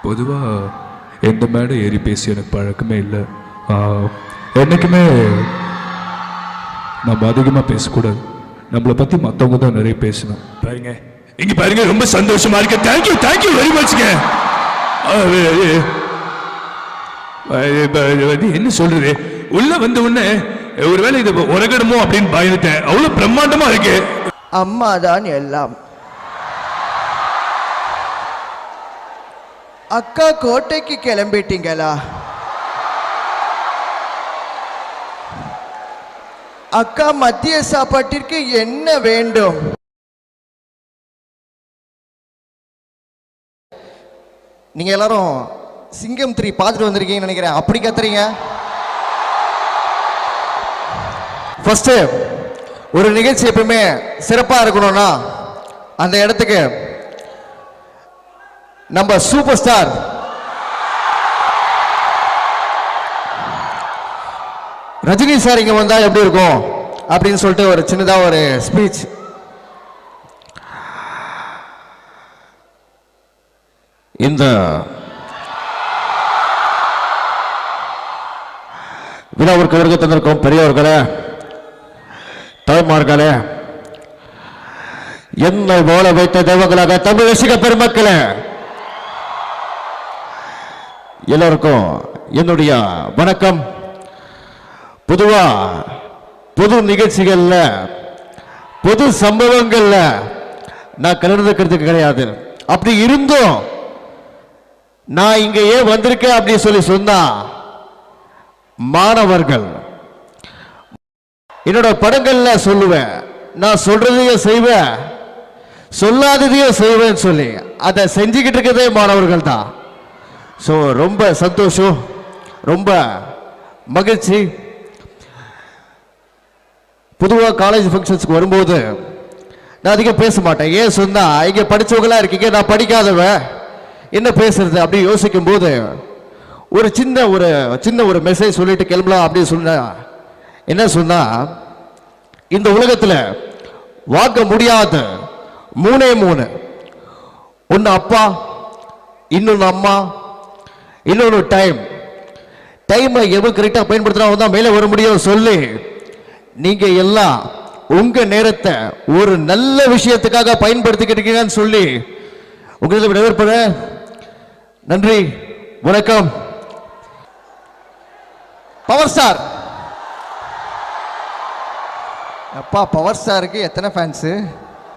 பொதுவாக எந்த மேடை ஏறி பேசி எனக்கு பழக்கமே இல்லை. என்றைக்குமே நம்ம அதிகமாக பேசக்கூடாது. நம்மளை பற்றி மற்றவங்க தான் நிறைய பேசணும். பாருங்க இங்க பாருங்க, ரொம்ப சந்தோஷமா இருக்கு. தேங்க்யூ தேங்க்யூ வெரி மச்ங்க. என்ன சொல்றது, உள்ள வந்து உடனே ஒருவேளை இது உரகடமோ அப்படின்னு பயந்துட்டேன். அவ்வளவு பிரம்மாண்டமா இருக்கு. அம்மா தான் எல்லாம். அக்கா கோட்டைக்கு கிளம்பிட்டீங்களா? அக்கா மதிய சாப்பாட்டிற்கு என்ன வேண்டும்? நீங்க எல்லாரும் சிங்கம் 3 பார்த்துட்டு வந்திருக்கீங்கன்னு நினைக்கிறேன். அப்படி கத்துறீங்க. ஃபர்ஸ்ட் ஒரு நிகழ்ச்சி எப்பவுமே சிறப்பா இருக்கணும்னா அந்த இடத்துக்கு நம்ம சூப்பர் ஸ்டார் ரஜினி சார் இங்க வந்தா எப்படி இருக்கும் அப்படின்னு சொல்லிட்டு ஒரு சின்னதா ஒரு ஸ்பீச். இந்த விழாவிற்கு வருகை தந்திருக்கும் பெரியவர்களே, தாய்மார்களே, என்னை போல வைத்த தெய்வங்களாக தமிழ் ரசிக பெருமக்களே, எல்லோருக்கும் என்னுடைய வணக்கம். பொதுவா பொது நிகழ்ச்சிகள்ல பொது சம்பவங்கள்ல நான் கலந்துக்கிறதுக்கு கிடையாது. அப்படி இருந்தும் நான் இங்க ஏன் வந்திருக்கேன் அப்படின்னு சொல்லி சொன்னா, மாணவர்கள் என்னோட படங்கள்ல சொல்லுவேன், நான் சொல்றதையும் செய்வேன், சொல்லாததையும் செய்வேன்னு சொல்லி அதை செஞ்சுக்கிட்டு இருக்கிறதே மாணவர்கள் தான். ஸோ ரொம்ப சந்தோஷம், ரொம்ப மகிழ்ச்சி. பொதுவாக காலேஜ் ஃபங்க்ஷன்ஸ்க்கு வரும்போது நான் அதிகம் பேச மாட்டேன். ஏன் சொன்னா, இங்கே படித்தவங்களா இருக்கீங்க, நான் படிக்காதவன், என்ன பேசுறது அப்படி யோசிக்கும் போது ஒரு சின்ன ஒரு மெசேஜ் சொல்லிட்டு கிளம்பலாம் அப்படின்னு சொன்னா, என்ன சொன்னா, இந்த உலகத்தில் வாங்க முடியாத 3 ஒன்று அப்பா, இன்னொன்று அம்மா, இன்னொன்று டைமை எவ்வளவு கரெக்டாக பயன்படுத்தினா தான் மேலே வர முடியும் சொல்லி, நீங்க எல்லாம் உங்க நேரத்தை ஒரு நல்ல விஷயத்துக்காக பயன்படுத்திக்கிட்டீங்கன்னு சொல்லி உங்களுக்கு விடைபெறுகிறேன். நன்றி, வணக்கம். பவர் ஸ்டார் அப்பா, பவர் ஸ்டாருக்கு எத்தனை ஃபேன்ஸு?